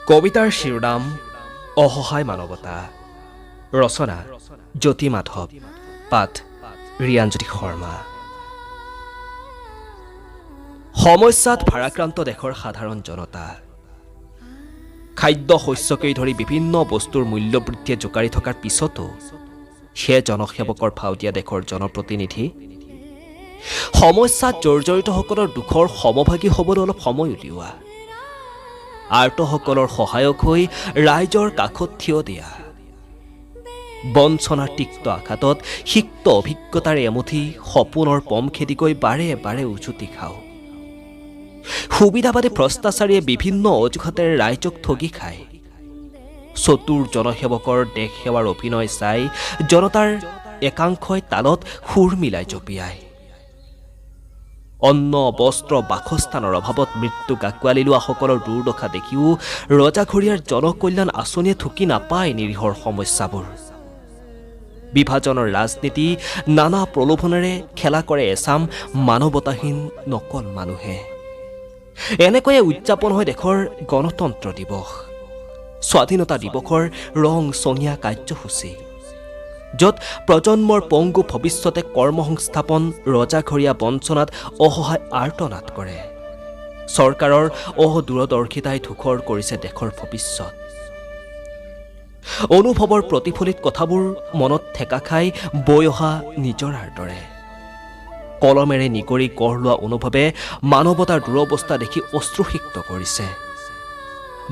কবিতাৰ শিৰোনাম অসহায় মানৱতা। ৰচনা জ্যোতি মাধৱ। পাঠ ৰিয়াঞ্জ্যোতি শৰ্মা। সমস্যাত ভাৰাক্ৰান্ত দেশৰ সাধাৰণ জনতা। খাদ্য শস্যকে ধৰি বিভিন্ন বস্তুৰ মূল্যবৃদ্ধিয়ে জোকাৰি থকাৰ পিছতো সেয়ে জনসেৱকৰ ভাও দিয়া দেশৰ জনপ্ৰতিনিধি সমস্যাত জৰ্জৰিতসকলৰ দুখৰ সমভাগী হ'বলৈ অলপ সময় উলিওৱা, আৰ্তসকলৰ সহায়ক হৈ ৰাইজৰ কাষত থিয় দিয়া, বঞ্চনাৰ তিক্ত আঘাতত সিক্ত অভিজ্ঞতাৰে এমুঠি সপোনৰ পম খেদিকৈ বাৰে বাৰে উজুতি খাওঁ। সুবিধাবাদী ভ্ৰষ্টাচাৰীয়ে বিভিন্ন অজুহাতেৰে ৰাইজক ঠগি খায়। চতুৰ জনসেৱকৰ দেশ সেৱাৰ অভিনয় চাই জনতাৰ একাংশই তালত সুৰ মিলাই জঁপিয়ায়। অন্ন বস্ত্ৰ বাসস্থানৰ অভাৱত মৃত্যু গাকোৱালি লোৱাসকলৰ দুৰ্দশা দেখিও ৰজাঘৰীয়াৰ জনকল্যাণ আঁচনিয়ে ঢুকি নাপায় নিৰীহৰ সমস্যাবোৰ। বিভাজনৰ ৰাজনীতি নানা প্ৰলোভনেৰে খেলা কৰে এচাম মানৱতাহীন নকল মানুহে। এনেকৈয়ে উদযাপন হয় দেশৰ গণতন্ত্ৰ দিৱস, স্বাধীনতা দিৱসৰ ৰং চঙীয়া কাৰ্যসূচী, য'ত প্ৰজন্মৰ পংগু ভৱিষ্যতে কৰ্মসংস্থাপন ৰজাঘৰীয়া বঞ্চনাত অসহায় আৰ্তনাদ কৰে। চৰকাৰৰ অদূৰদৰ্শিতাই ধূসৰ কৰিছে দেশৰ ভৱিষ্যত। অনুভৱৰ প্ৰতিফলিত কথাবোৰ মনত ঠেকা খাই বৈ অহা নিজৰাৰ দৰে। কলমেৰে নিগৰি গঢ় লোৱা অনুভৱে মানৱতাৰ দুৰৱস্থা দেখি অশ্ৰুসিক্ত কৰিছে।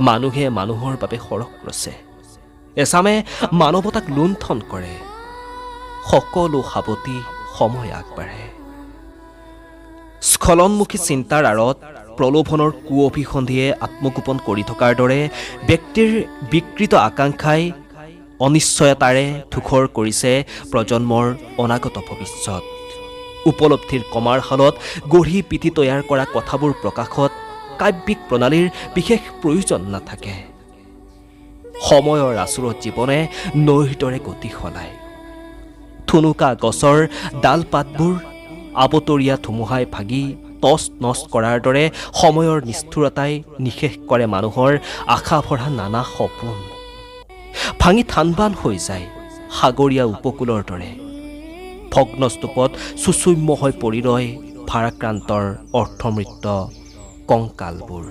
মানুহে মানুহৰ বাবে সৰহ ৰচে, এচামে মানৱতাক লুণ্ঠন কৰে। সকলো সাৱটি সময় আগবাঢ়ে। স্খলনমুখী চিন্তাৰ আঁৰত প্ৰলোভনৰ কুঅভিসন্ধিয়ে আত্মগোপন কৰি থকাৰ দৰে ব্যক্তিৰ বিকৃত আকাংক্ষাই অনিশ্চয়তাৰে ধূসৰ কৰিছে প্ৰজন্মৰ অনাগত ভৱিষ্যত। উপলব্ধিৰ কমাৰ শালত গঢ়ি পিঠি তৈয়াৰ কৰা কথাবোৰ প্ৰকাশত কাব্যিক প্ৰণালীৰ বিশেষ প্ৰয়োজন নাথাকে। সময়ৰ আচুৰত জীৱনে নৈৰ দৰে গতি সলায়। থুনুকা গছৰ ডাল পাতবোৰ আবতৰীয়া ধুমুহাই ভাগি টচ নচ কৰাৰ দৰে সময়ৰ নিষ্ঠুৰতাই নিঃশেষ কৰে মানুহৰ আশা ভৰা নানা সপোন। ভাঙি থানবান হৈ যায় সাগৰীয়া উপকূলৰ দৰে। ভগ্নস্তূপত চুচুম্য হৈ পৰি ৰয় ভাৰাক্ৰান্তৰ অৰ্থমৃত কংকালবোৰ।